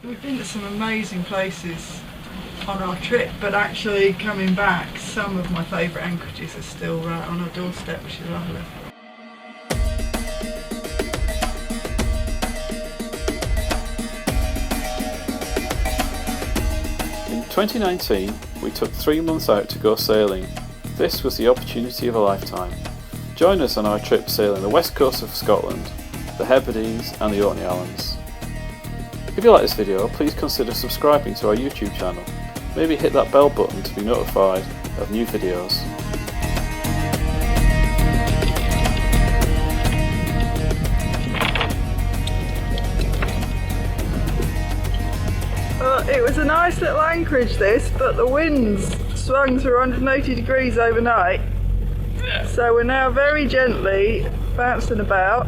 We've been to some amazing places on our trip, but actually coming back, some of my favourite anchorages are still right on our doorstep, which is lovely. In 2019, we took 3 months out to go sailing. This was the opportunity of a lifetime. Join us on our trip sailing the west coast of Scotland, the Hebrides and the Orkney Islands. If you like this video, please consider subscribing to our YouTube channel. Maybe hit that bell button to be notified of new videos. It was a nice little anchorage this, but the winds swung through 180 degrees overnight. So we're now very gently bouncing about.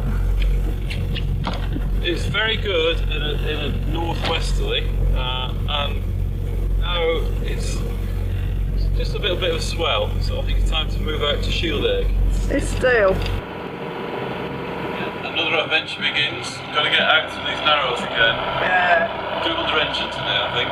It's very good in a northwesterly, and now it's just a little bit of a swell, so I think it's time to move out to Shieldaig. It's still. Yeah, another adventure begins. Got to get out through these narrows again. Yeah. Do under engine today, I think.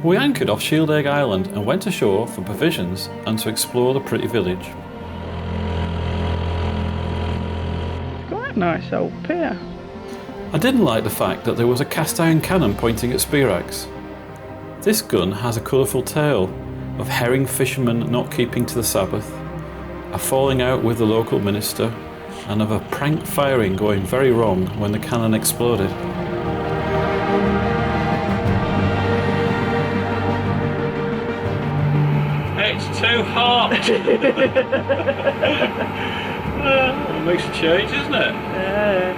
We anchored off Shieldaig Island and went ashore for provisions and to explore the pretty village. Quite a nice old pier. I didn't like the fact that there was a cast iron cannon pointing at Spearax. This gun has a colourful tale of herring fishermen not keeping to the Sabbath, a falling out with the local minister, and of a prank firing going very wrong when the cannon exploded. It's too hot! It makes a change, isn't it? Yeah.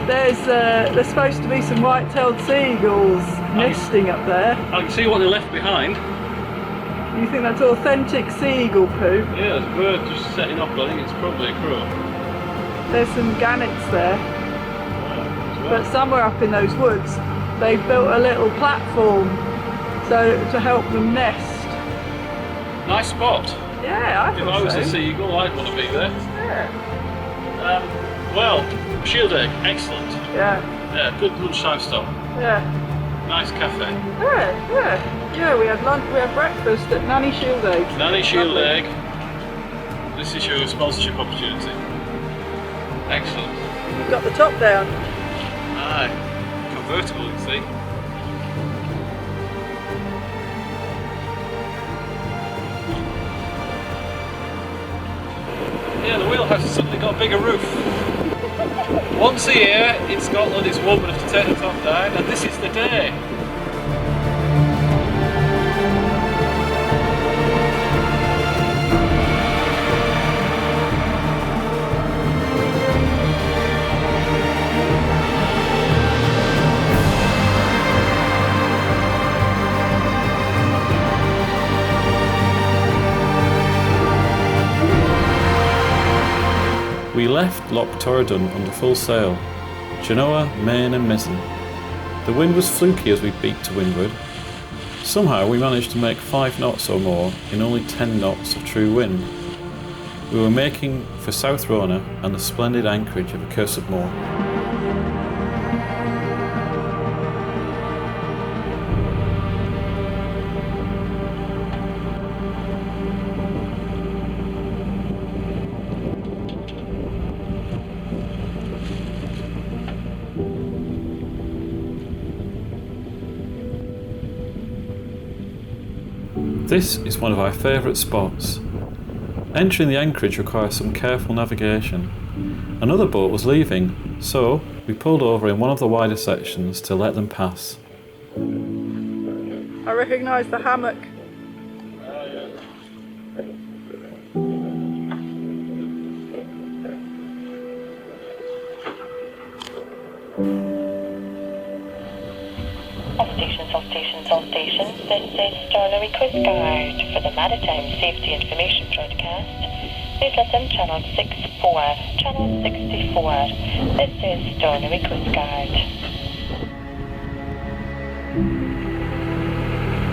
There's supposed to be some white-tailed seagulls nesting up there. I can see what they left behind. You think that's authentic seagull poop? Yeah, there's a bird just setting up, I think it's probably a crow. There's some gannets there. But somewhere up in those woods, they've built a little platform to help them nest. Nice spot. Yeah, I think so. If I was a seagull, I'd want to be there. Yeah. Well, Shieldaig, excellent. Yeah. Yeah, good lunchtime stop. Yeah. Nice cafe. Yeah, we had lunch, we had breakfast at Nanny Shieldaig. Nanny Shieldaig. This is your sponsorship opportunity. Excellent. You've got the top down. Aye. Convertible, you see. Yeah, the wheelhouse has suddenly got a bigger roof. Once a year in Scotland it's warm enough to take the top down, and this is the day. We left Loch Torridon under full sail, genoa, main and mizzen. The wind was fluky as we beat to windward. Somehow we managed to make 5 knots or more in only 10 knots of true wind. We were making for South Rona and the splendid anchorage of Accursed Moor. This is one of our favourite spots. Entering the anchorage requires some careful navigation. Another boat was leaving, so we pulled over in one of the wider sections to let them pass. I recognise the hammock. All stations. This is Stornoway Coast Guard. For the Maritime Safety Information broadcast, please listen channel 64. Channel 64. This is Stornoway Coast Guard.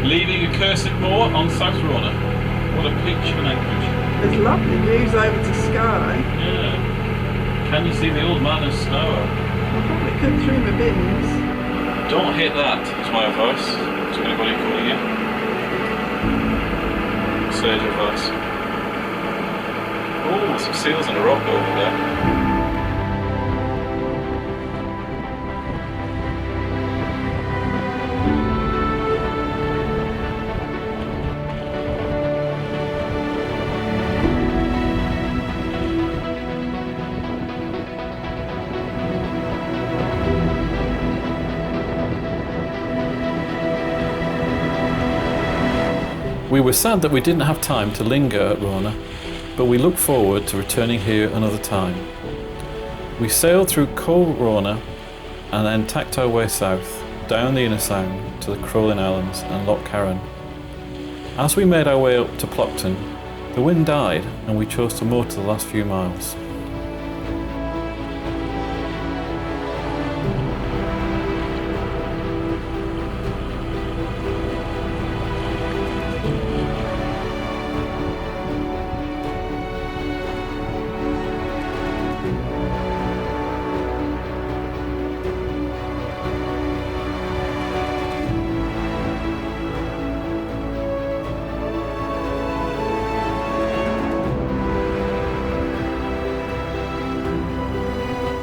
Leaving a cursed moor on South Rona. What a pitch of an anchorage. There's lovely views over to Skye. Yeah. Can you see the old man of snow? I'll probably cut through my bins. Don't hit that, is my advice to anybody coming in. Sage advice. Oh, some seals on a rock over there. We were sad that we didn't have time to linger at Rona, but we look forward to returning here another time. We sailed through cold Rona and then tacked our way south, down the inner sound to the Crowlin Islands and Loch Hourn. As we made our way up to Plockton, the wind died and we chose to motor the last few miles.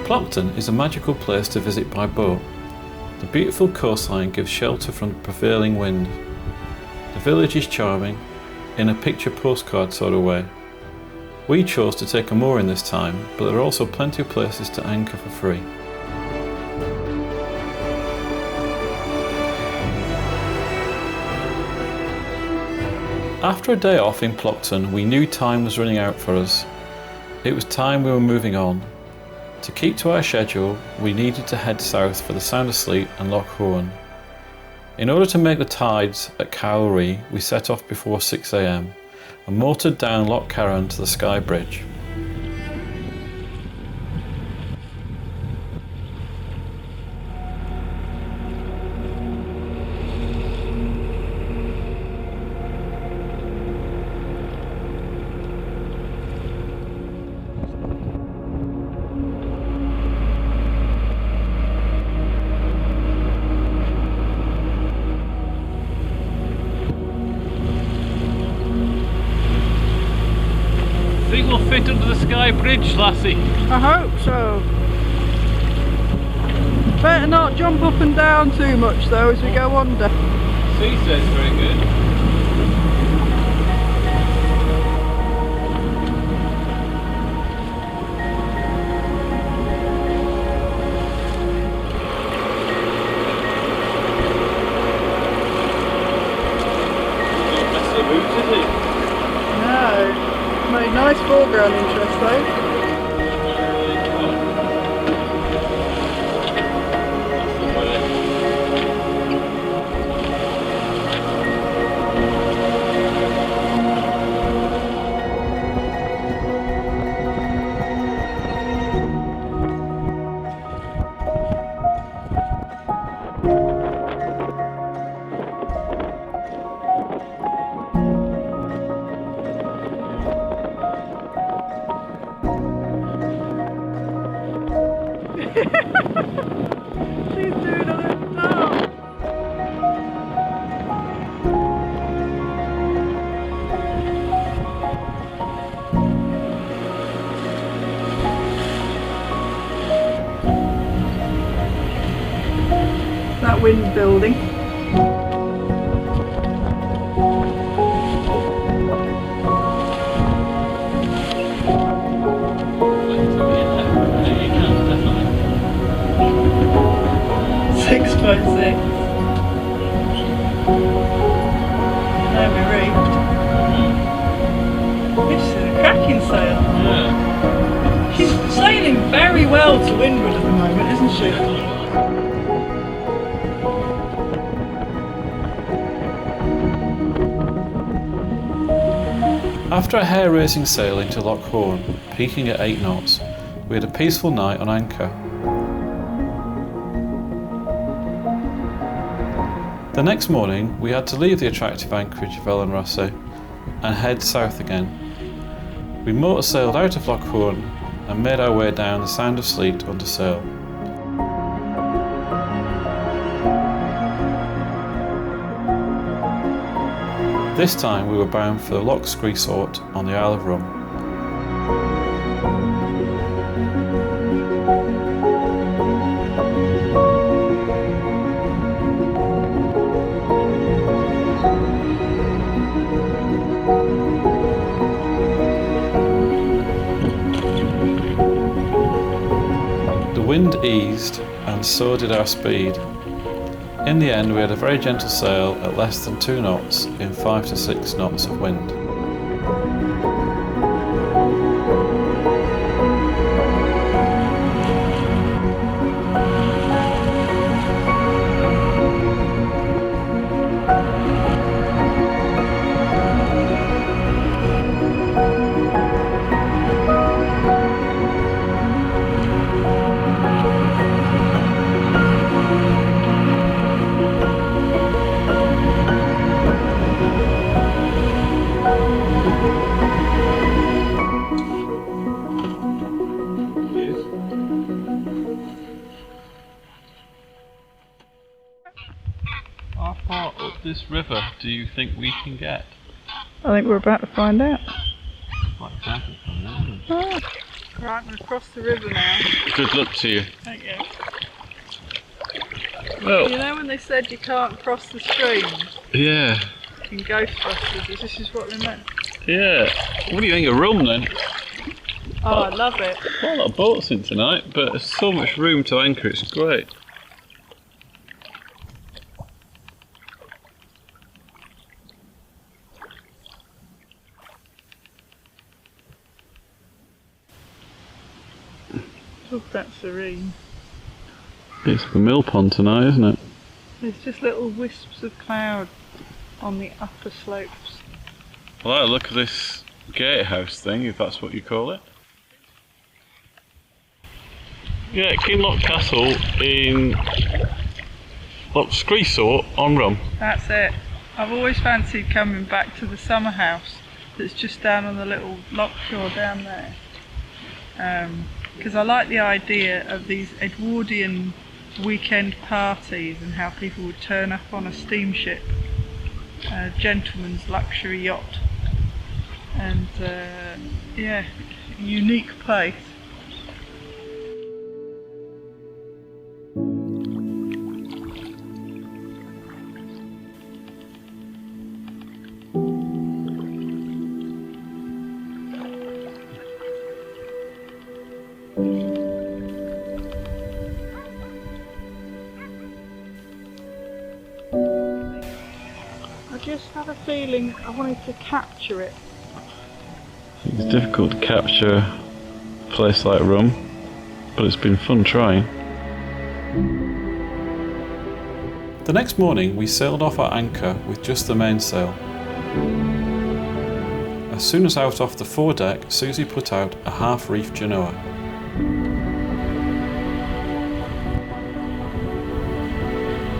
Plockton is a magical place to visit by boat. The beautiful coastline gives shelter from the prevailing wind. The village is charming, in a picture postcard sort of way. We chose to take a mooring this time, but there are also plenty of places to anchor for free. After a day off in Plockton, we knew time was running out for us. It was time we were moving on. To keep to our schedule, we needed to head south for the Sound Asleep and Loch Hourn. In order to make the tides at Cowrie, we set off before 6 AM and motored down Loch Hourn to the Skye Bridge. Think we'll fit under the Skye Bridge, lassie? I hope so. Better not jump up and down too much though as we go under. Sea says very good. Don't mess the boots, is he? No. Made nice foreground interest though. She's doing on it now. That wind building. Right, see. There we reefed. This is a cracking sail. Yeah. She's sailing very well to windward at the moment, isn't she? After a hair-raising sail into Loch Hourn, peaking at 8 knots, we had a peaceful night on anchor. The next morning, we had to leave the attractive anchorage of Ellenrosse and head south again. We motor sailed out of Loch Hourn and made our way down the Sound of Sleat under sail. This time we were bound for Loch Spelve on the Isle of Rum. The wind eased and so did our speed. In the end we had a very gentle sail at less than 2 knots in 5 to 6 knots of wind. How far up this river do you think we can get? I think we're about to find out. Like exactly from there. Oh. Right, we've crossed the river now. Good luck to you. Thank you. Well, You know when they said you can't cross the stream yeah, in Ghostbusters, this is what they meant. yeah. What do you think of Rum then? Oh, I love it. Quite a lot of boats in tonight, but there's so much room to anchor, it's great. Look, that's serene. It's like a mill pond tonight, isn't it? There's just little wisps of cloud on the upper slopes. I like the look of this gatehouse thing, if that's what you call it. Yeah, Kinloch Castle in Loch Spelve on Rum. That's it. I've always fancied coming back to the summer house that's just down on the little loch shore down there. Because I like the idea of these Edwardian weekend parties and how people would turn up on a steamship, a gentleman's luxury yacht, and yeah, unique place. I just had a feeling I wanted to capture it. It's difficult to capture a place like Rum, but it's been fun trying. The next morning we sailed off our anchor with just the mainsail. As soon as out off the foredeck, Susie put out a half-reefed genoa.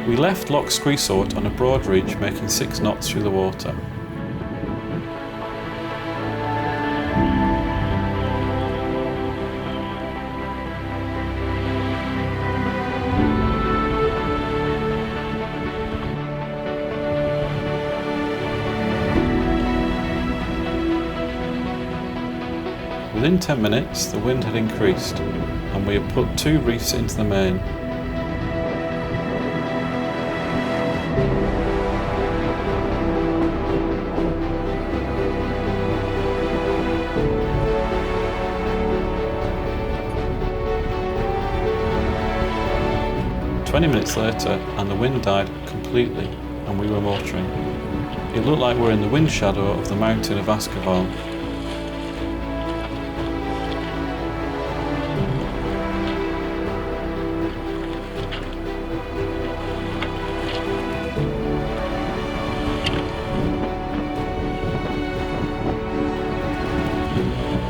We left Loch Spelve on a broad ridge making 6 knots through the water. Within 10 minutes the wind had increased and we had put 2 reefs into the main. 20 minutes later and the wind died completely and we were motoring. It looked like we're in the wind shadow of the mountain of Askerval.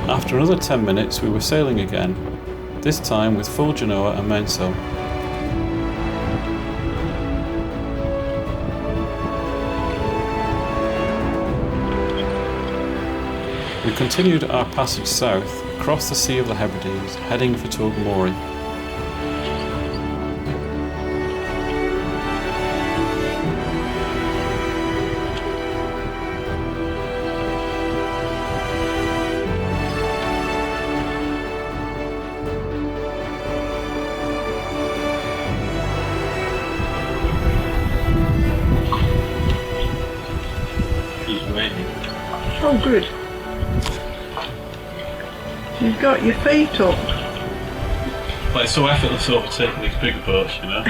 After another 10 minutes we were sailing again, this time with full genoa and mainsail. We continued our passage south, across the Sea of the Hebrides, heading for Tobermory. Oh, good. You've got your feet up. But it's so effortless overtaking these bigger boats, you know.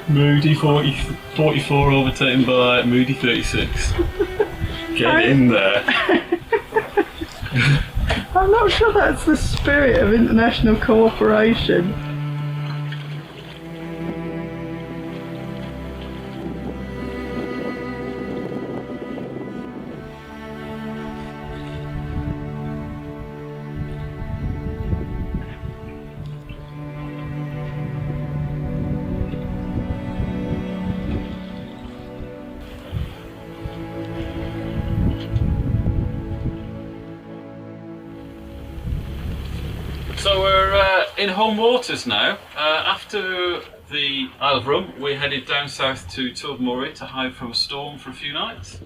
Moody 44 overtaken by Moody 36. Get in there. I'm not sure that's the spirit of international cooperation. So we're in home waters now. After the Isle of Rum, we headed down south to Tobermory to hide from a storm for a few nights.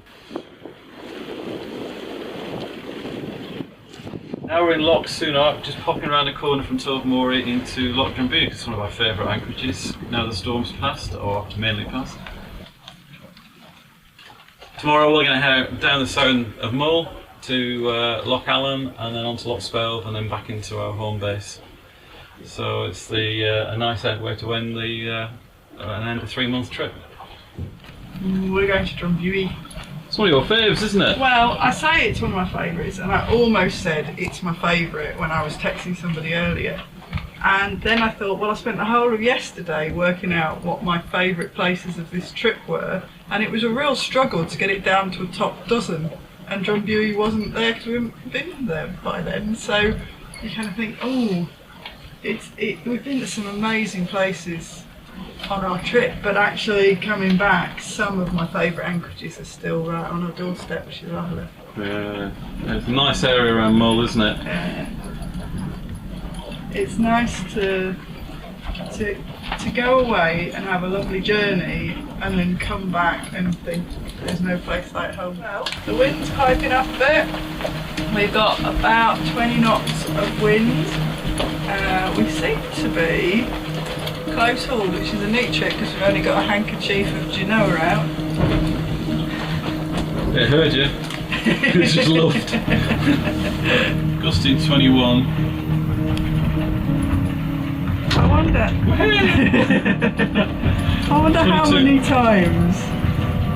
Now we're in Loch Hourn, just popping around the corner from Tobermory into Loch Buidhe. It's one of our favourite anchorages now the storm's passed, or mainly passed. Tomorrow we're going to head down the south of Mull to Loch Aline and then on to Loch Spelve and then back into our home base. So it's a nice way to end a 3-month trip. We're going to Buidhe. It's one of your faves, isn't it? Well, I say it's one of my favourites, and I almost said it's my favourite when I was texting somebody earlier. And then I thought, well, I spent the whole of yesterday working out what my favourite places of this trip were, and it was a real struggle to get it down to a top dozen. And Buidhe wasn't there because we hadn't been there by then. So you kind of think, oh, we've been to some amazing places on our trip, but actually coming back, some of my favourite anchorages are still right on our doorstep, which is lovely. Yeah, it's a nice area around Mull, isn't it? Yeah. It's nice to go away and have a lovely journey and then come back and think there's no place like home. Well, the wind's piping up a bit. We've got about 20 knots of wind. We seem to be close hauled, which is a neat trick because we've only got a handkerchief of genoa out. It heard you. It's just loved. Gusting 21. I wonder how many times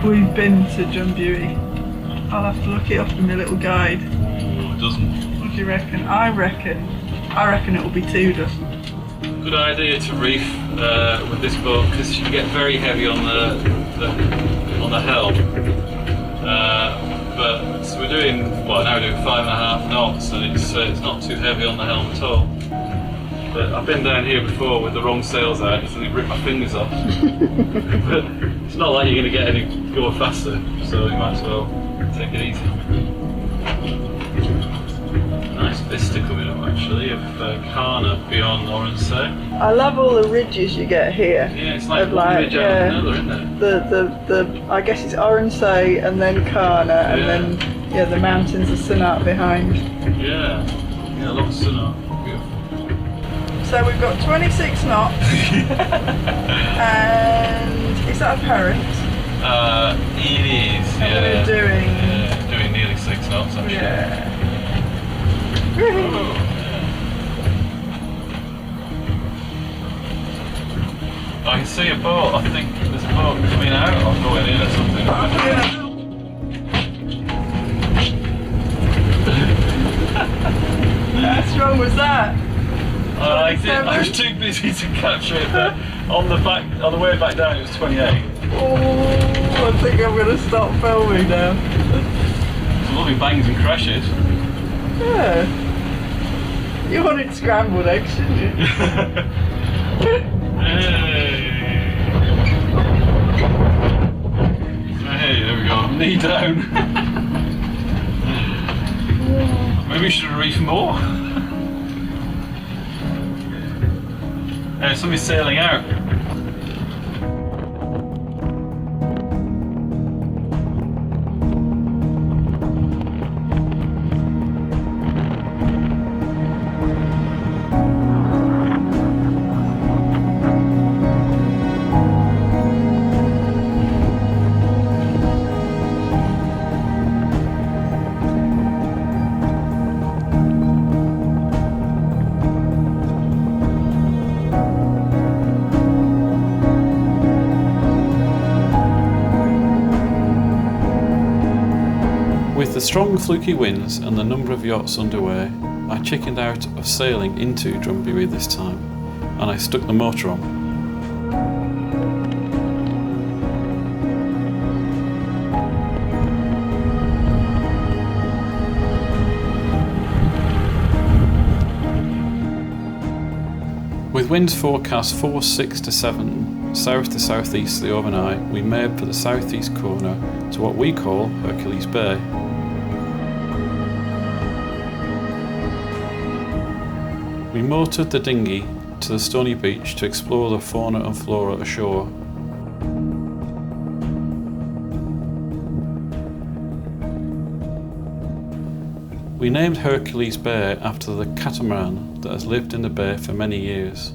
we've been to Buidhe. I'll have to look it up in my little guide. Oh, a dozen. What do you reckon? I reckon it will be 2 dozen. Good idea to reef with this boat because you get very heavy on the helm. But so we're doing now we're doing 5.5 knots, and it's not too heavy on the helm at all. But I've been down here before with the wrong sails out, so they rip my fingers off. But it's not like you're going to get any go faster, so you might as well take it easy. Nice vista coming up actually of Carna beyond Oronsay. I love all the ridges you get here. Yeah, it's like one ridge out of another, isn't it? The I guess it's Oronsay and then Carna and then the mountains of Sunart behind. Yeah, Loch Sunart. So we've got 26 knots, and is that apparent? It is, yeah. And we're doing nearly 6 knots actually. Yeah. I can see a boat. I think there's a boat coming out or going in or something. How strong was that? I was too busy to capture it, but on the way back down it was 28. Oh, I think I'm going to stop filming now. Some lovely bangs and crashes. Yeah. You wanted scrambled eggs, didn't you? Hey, there we go. Knee down. Maybe we should have reefed more. Somebody's sailing out. With the strong fluky winds and the number of yachts underway, I chickened out of sailing into Drumbuie this time, and I stuck the motor on. With winds forecast 4, 6 to 7 south to southeasterly overnight, we made for the southeast corner to what we call Hercules Bay. We motored the dinghy to the stony beach to explore the fauna and flora ashore. We named Hercules Bay after the catamaran that has lived in the bay for many years.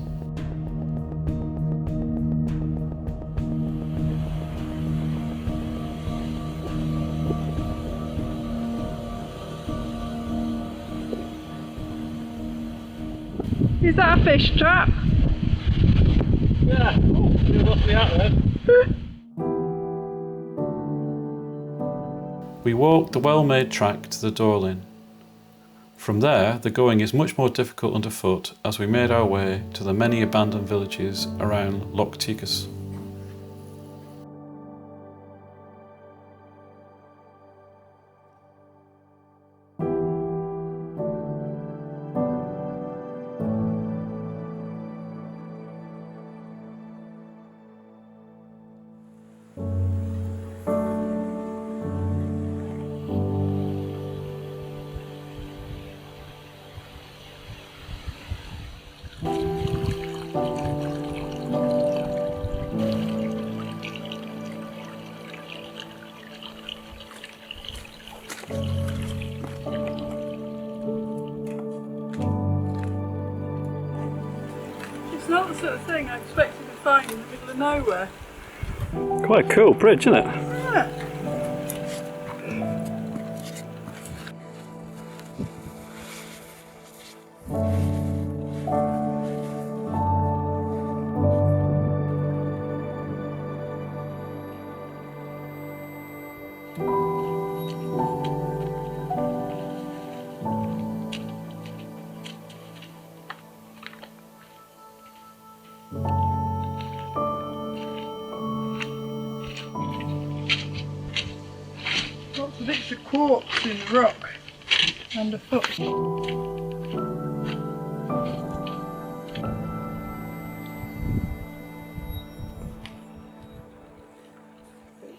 Is that a fish trap? Yeah, you lost me out there. We walked the well-made track to the Dorlin. From there, the going is much more difficult underfoot as we made our way to the many abandoned villages around Loch Ticus. It's not the sort of thing I expected to find in the middle of nowhere. Quite a cool bridge, isn't it? Yeah. Lots of bits of quartz in the rock underfoot.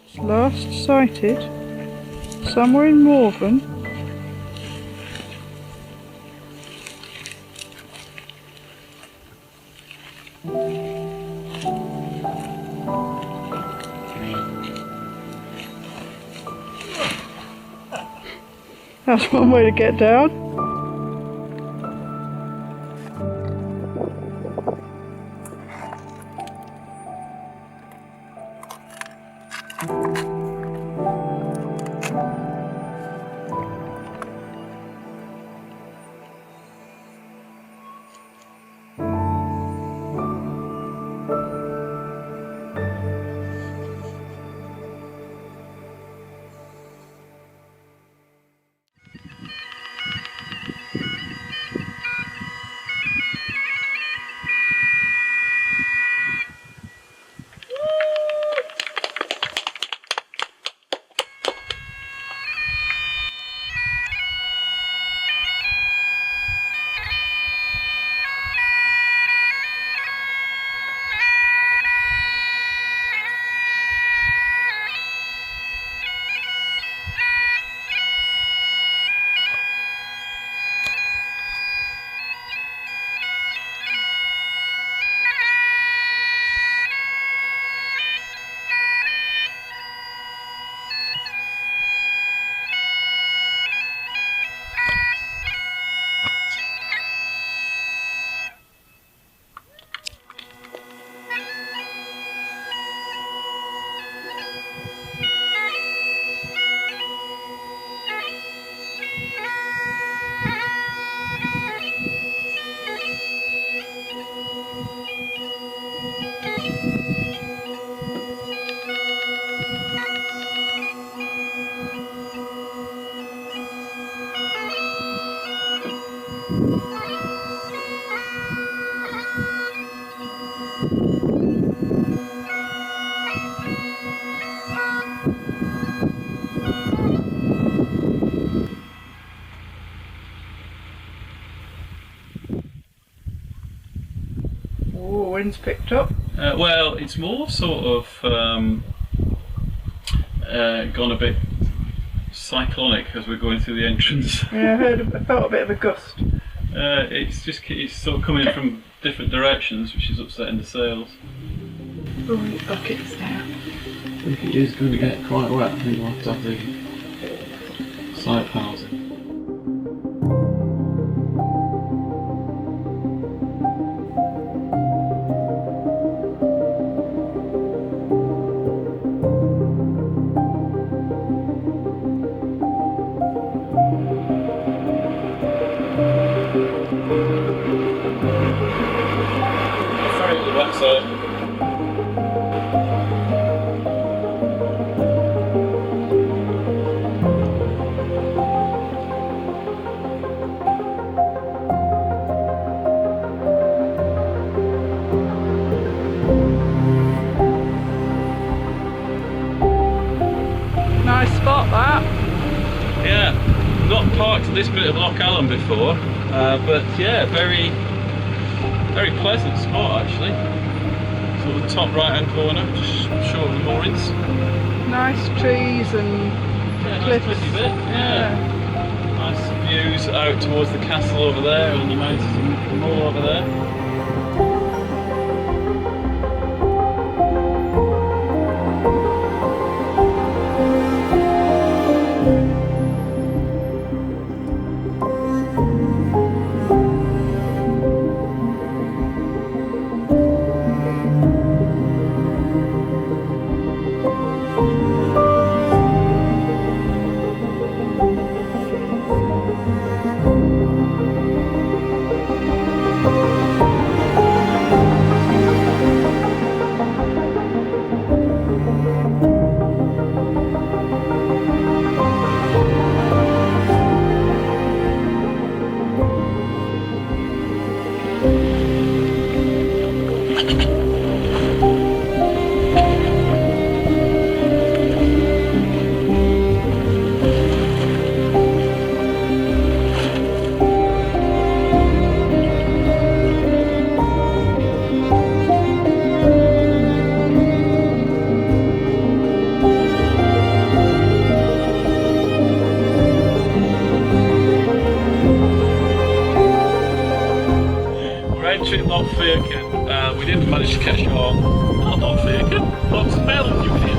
It's last sighted somewhere in Morven. That's one way to get down. wind's picked up? Well, it's more sort of gone a bit cyclonic as we're going through the entrance. Yeah, I felt a bit of a gust. It's sort of coming from different directions, which is upsetting the sails. Right, buckets now. I think it is going to get quite wet. I think we'll have to have the side panels in. Ferry to the wet side. Nice spot that. Yeah, not parked at this bit of Loch Aline before, but yeah, very pleasant spot actually. Sort of the top right hand corner, just short of the moorings. Nice trees and cliffs. Nice cliffy bit. Yeah. Nice views out towards the castle over there and the mountains and more over there. We didn't manage to catch on. Not Loch Torridon, Loch Spelve, you idiot.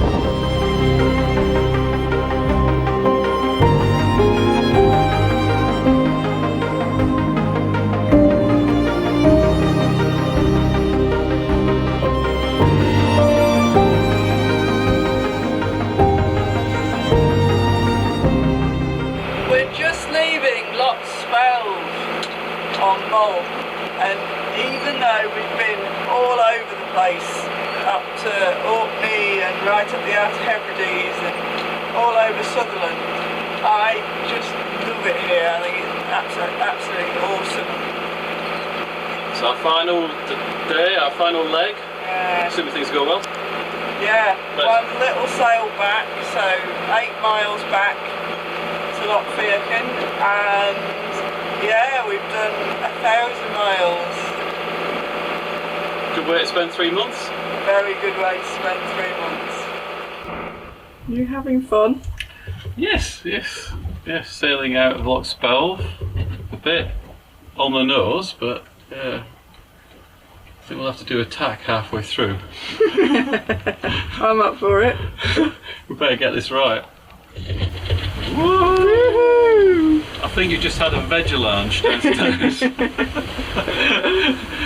We're just leaving Loch Spelve on Mull, and even though we've been all over the place, up to Orkney and right up the Outer Hebrides and all over Sutherland, I just love it here. I think it's absolutely awesome. So our final day, our final leg, assuming things go well. Yeah, one little sail back, so 8 miles back to Loch Torridon, and yeah, we've done 1,000 miles. Good way to spend 3 months. Very good way to spend 3 months. You having fun? Yes. Sailing out of Loch Spelve, a bit on the nose, but yeah. I think we'll have to do a tack halfway through. I'm up for it. We better get this right. Woohoo! I think you just had a veg-a-lounge downstairs.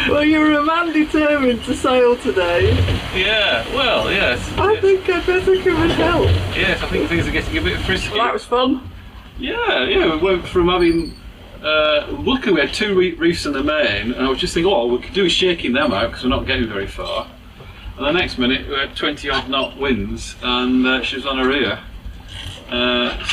Well, you were a man determined to sail today. Yeah, well, yes. I think I'd better come and help. Yes, I think things are getting a bit frisky. Well, that was fun. Yeah, we went from having... luckily we had 2 reefs in the main, and I was just thinking, all we could do is shaking them out because we're not getting very far. And the next minute we had 20 odd knot winds, and she was on her ear.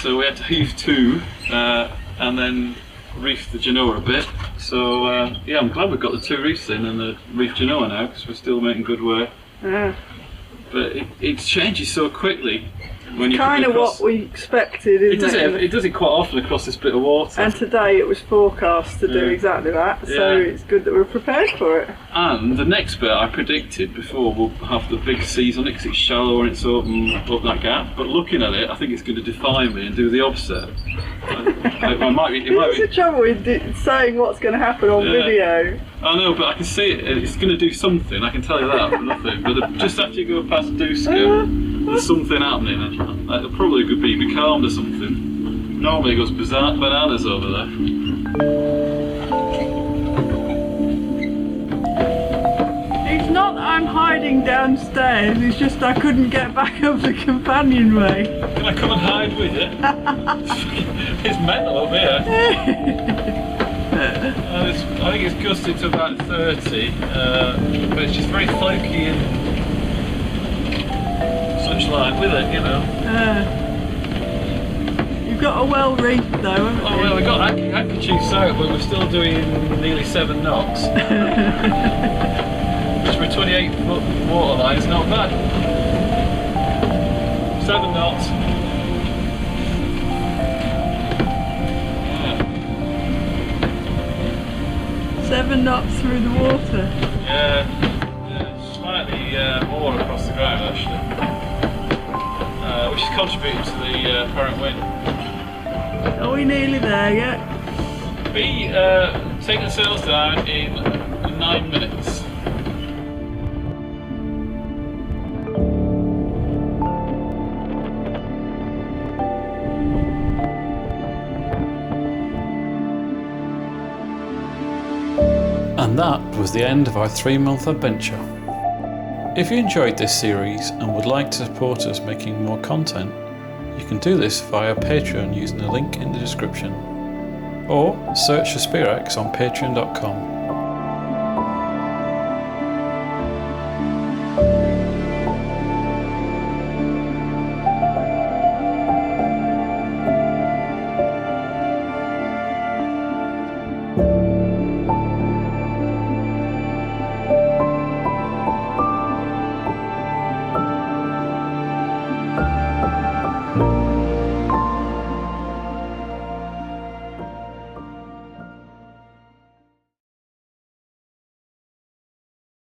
So we had to heave 2 and then reef the Genoa a bit. So yeah, I'm glad we've got the 2 reefs in and the reef Genoa now, because we're still making good way. Yeah. But it changes so quickly. when you kind of cross, what we expected, isn't it? It does it quite often across this bit of water. And today it was forecast to do Yeah. exactly that, so Yeah. it's good that we're prepared for it. And the next bit I predicted before will have the big seas on it because it's shallow and it's open up that gap. But looking at it, I think it's going to defy me and do the opposite. It might be. That's the trouble with saying what's going to happen on Yeah. video. I know, but I can see it. It's going to do something. I can tell you that, but nothing. But just after you go past Duska, there's something happening. And it'll probably could be becalmed or something. Normally it goes bananas over there. It's not that I'm hiding downstairs, it's just I couldn't get back up the companionway. Can I come and hide with you? It's mental up here. I think it's gusted to about 30, but it's just very floaky and such like with it, you know. You've got a well reefed though, haven't you? Oh well, we've got handkerchiefs out, but we're still doing nearly 7 knots. Which for a 28-foot waterline is not bad. 7 knots. 7 knots through the water. Yeah, slightly more across the ground actually, which is contributing to the apparent wind. Are we nearly there yet? Be taking the sails down in 9 minutes. And that was the end of our 3-month adventure. If you enjoyed this series and would like to support us making more content, you can do this via Patreon using the link in the description, or search for Spearax on patreon.com.